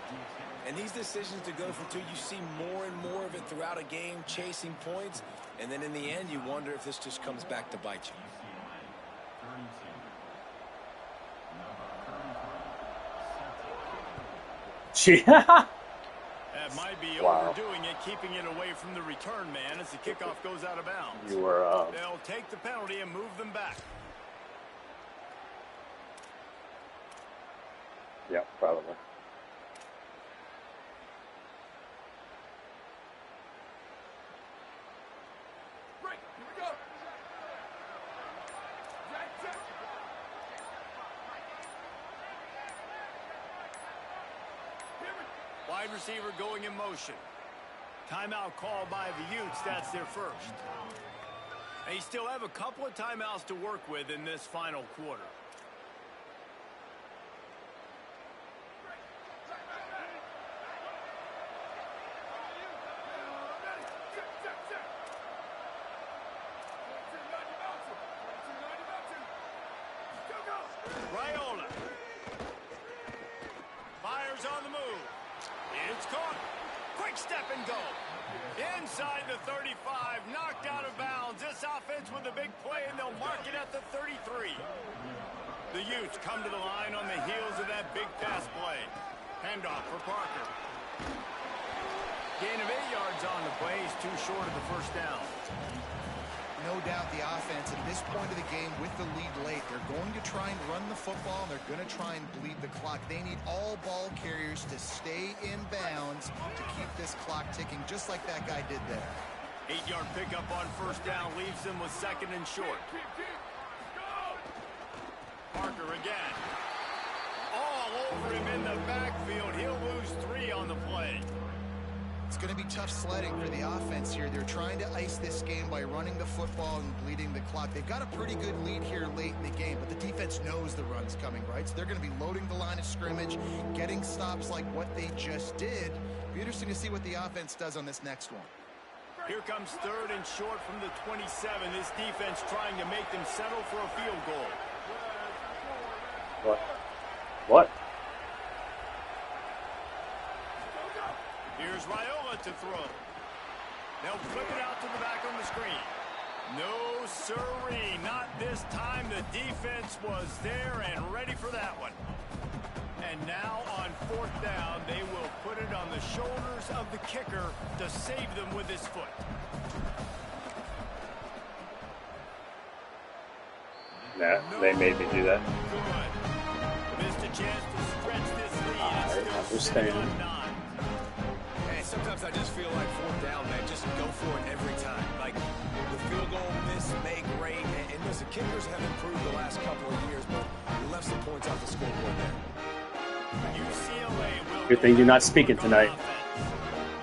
And these decisions to go for 2, you see more and more of it throughout a game, chasing points. And then in the end, you wonder if this just comes back to bite you. That might be overdoing it, keeping it away from the return man as the kickoff goes out of bounds. They'll take the penalty and move them back. Yeah, probably. Wide receiver going in motion. Timeout called by the Utes. That's their first. They still have a couple of timeouts to work with in this final quarter. Raiola. Fires on the move. It's caught. Quick step and go. Inside the 35, knocked out of bounds. This offense with a big play, and they'll mark it at the 33. The Utes come to the line on the heels of that big pass play. Handoff for Parker. Gain of 8 yards on the play. He's too short of the first down. No doubt the offense at this point of the game with the lead late, they're going to try and run the football, and they're going to try and bleed the clock. They need all ball carriers to stay in bounds to keep this clock ticking, just like that guy did there. 8-yard pickup on first down leaves them with second and short. Parker again. All over him in the backfield. He'll lose 3 on the play. It's going to be tough sledding for the offense here. They're trying to ice this game by running the football and bleeding the clock. They've got a pretty good lead here late in the game, but the defense knows the run's coming, right? So they're going to be loading the line of scrimmage, getting stops like what they just did. It'll be interesting to see what the offense does on this next one. Here comes third and short from the 27. This defense trying to make them settle for a field goal. What? Here's Raiola to throw. They'll flip it out to the back on the screen. No siree, not this time. The defense was there and ready for that one. And now on fourth down, they will put it on the shoulders of the kicker to save them with his foot. Nah, they made me do that. Good. Missed a chance to stretch this lead. I It's still sitting understand. on 9. Hey, sometimes I just feel like fourth down, man. Just go for it every time. Like, the field goal miss, make, rate. And listen, kickers have improved the last couple of years, but we left some points off the scoreboard there. UCLA will Good thing you're not speaking tonight.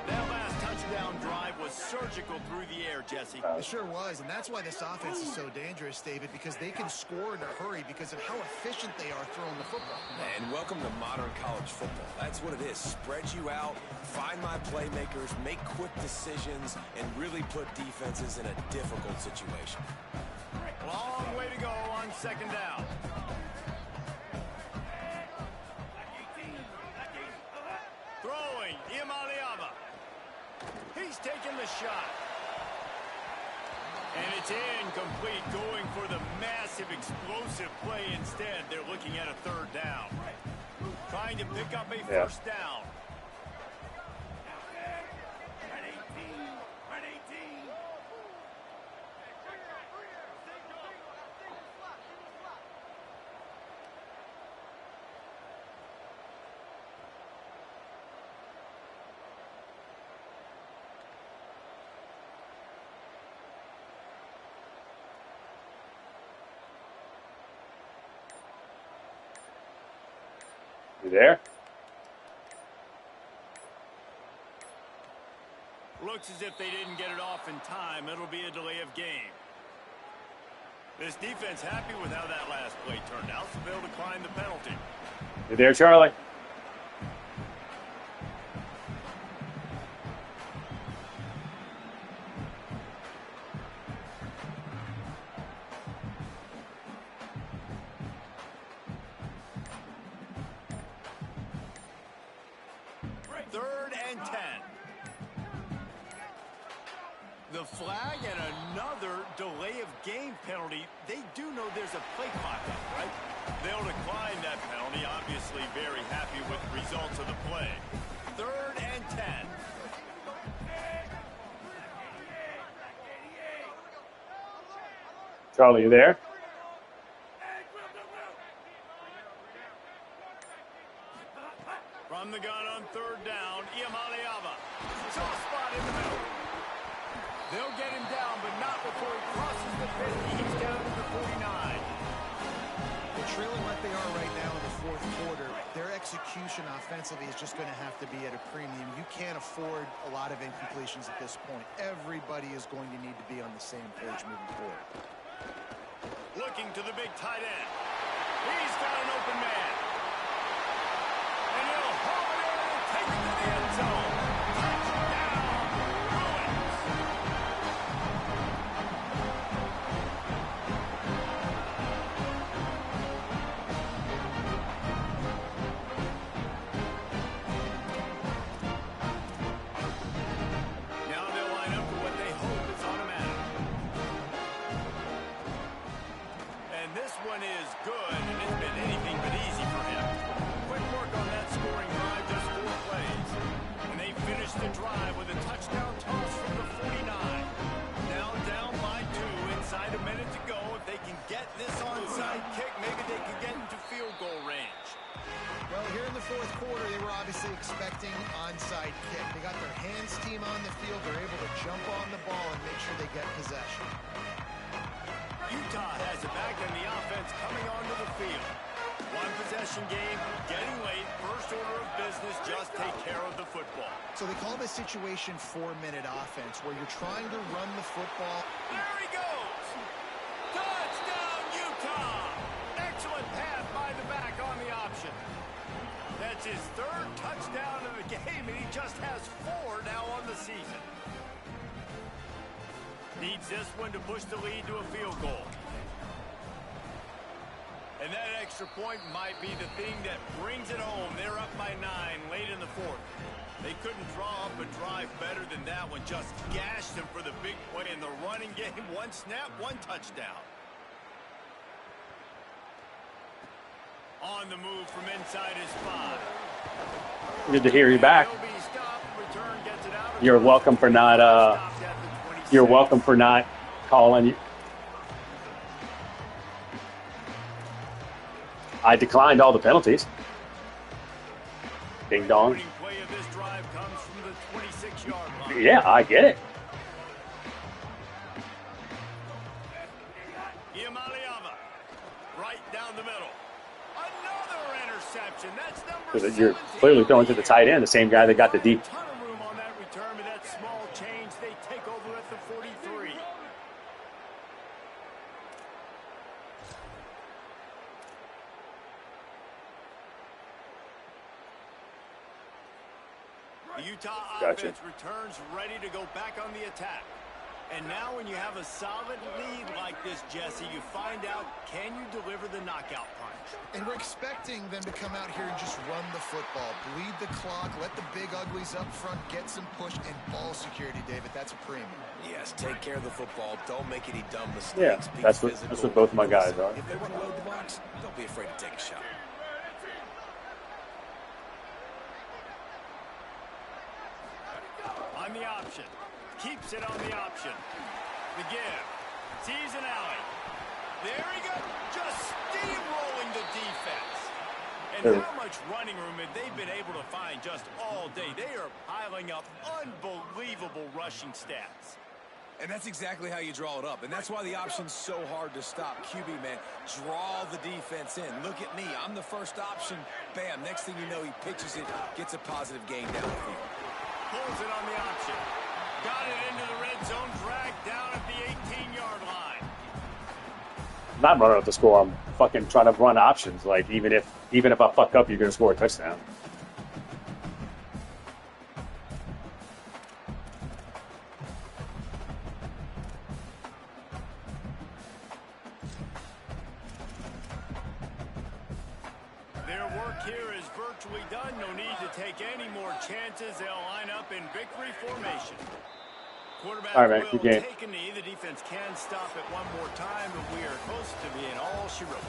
That last touchdown drive was surgical through the air, Jesse. It sure was, and that's why this offense is so dangerous, David, because they can score in a hurry because of how efficient they are throwing the football. And welcome to modern college football. That's what it is. Spread you out, find my playmakers, make quick decisions, and really put defenses in a difficult situation. Long way to go on second down. Throwing, Imaliava. He's taking the shot. And it's incomplete, going for the massive, explosive play instead. They're looking at a third down. Trying to pick up a first down. You there? Looks as if they didn't get it off in time. It'll be a delay of game. This defense happy with how that last play turned out, so they'll decline the penalty. You there, Charlie? Third and 10. The flag and another delay of game penalty. They do know there's a play clock up, right? They'll decline that penalty. Obviously very happy with the results of the play. Third and 10. Charlie, you there? From the gun on third down, Imaliava. Soft spot in the middle. They'll get him down, but not before he crosses the 50. He's down to the 49. They're trailing like they are right now in the fourth quarter. Their execution offensively is just going to have to be at a premium. You can't afford a lot of incompletions at this point. Everybody is going to need to be on the same page moving forward. Looking to the big tight end. He's got an open man. And he'll haul it in and take it to the end zone. Touchdown, Bruins. Now they'll line up for what they hope is automatic. And this one is good, and it's been anything but easy for him. Quick work on that scoring drive, just 4 plays. And they finish the drive with a touchdown toss from the 49. Now down by 2, inside a minute to go. If they can get this onside kick, maybe they can get into field goal range. Well, here in the fourth quarter, they were obviously expecting onside kick. They got their hands team on the field. They're able to jump on the ball and make sure they get possession. Utah has it back, and the offense coming onto the field. One possession game, getting late. First order of business, just take care of the football. So they call it a situation 4-minute offense where you're trying to run the football. There he goes! Touchdown, Utah! Excellent pass by the back on the option. That's his 3rd touchdown of the game, and he just has 4 now on the season. Needs this one to push the lead to a field goal. And that extra point might be the thing that brings it home. They're up by 9 late in the 4th. They couldn't draw up a drive better than that one. Just gashed them for the big play in the running game. 1 snap, 1 touchdown. On the move from inside his 5. Good to hear you back. You're welcome for not. You're welcome for not calling. I declined all the penalties. Ding dong. Yeah, I get it. Right down the middle. Another interception. That's number Because you're clearly throwing to the tight end, the same guy that got the deep. ton of room on that return, but that small change, they take over at the 43. The Utah Gotcha. offense returns ready to go back on the attack. And now when you have a solid lead like this, Jesse, you find out, can you deliver the knockout punch? And we're expecting them to come out here and just run the football, bleed the clock, let the big uglies up front get some push, and ball security, David. That's a premium. Yes, take care of the football. Don't make any dumb mistakes. Yeah, Be that's what physical. both my guys are. If they want to load the box, don't be afraid to take a shot. On the option. Keeps it on the option. The give. Sees an alley. There he goes. Just steamrolling the defense. And how much running room have they been able to find just all day? They are piling up unbelievable rushing stats. And that's exactly how you draw it up. And that's why the option's so hard to stop. QB, man, draw the defense in. Look at me. I'm the first option. Bam. Next thing you know, he pitches it, gets a positive gain down the field. Pulls it on the option. Got it into the red zone, dragged down at the 18-yard line. I'm not running up the score. I'm fucking trying to run options. Like even if I fuck up, you're gonna score a touchdown. Their work here is virtually done. No need to take any more chances. They'll line up in victory formation. Quarterback All right, man, will good game. take a knee. The defense can stop it one more time, but we are close to being all she wrote.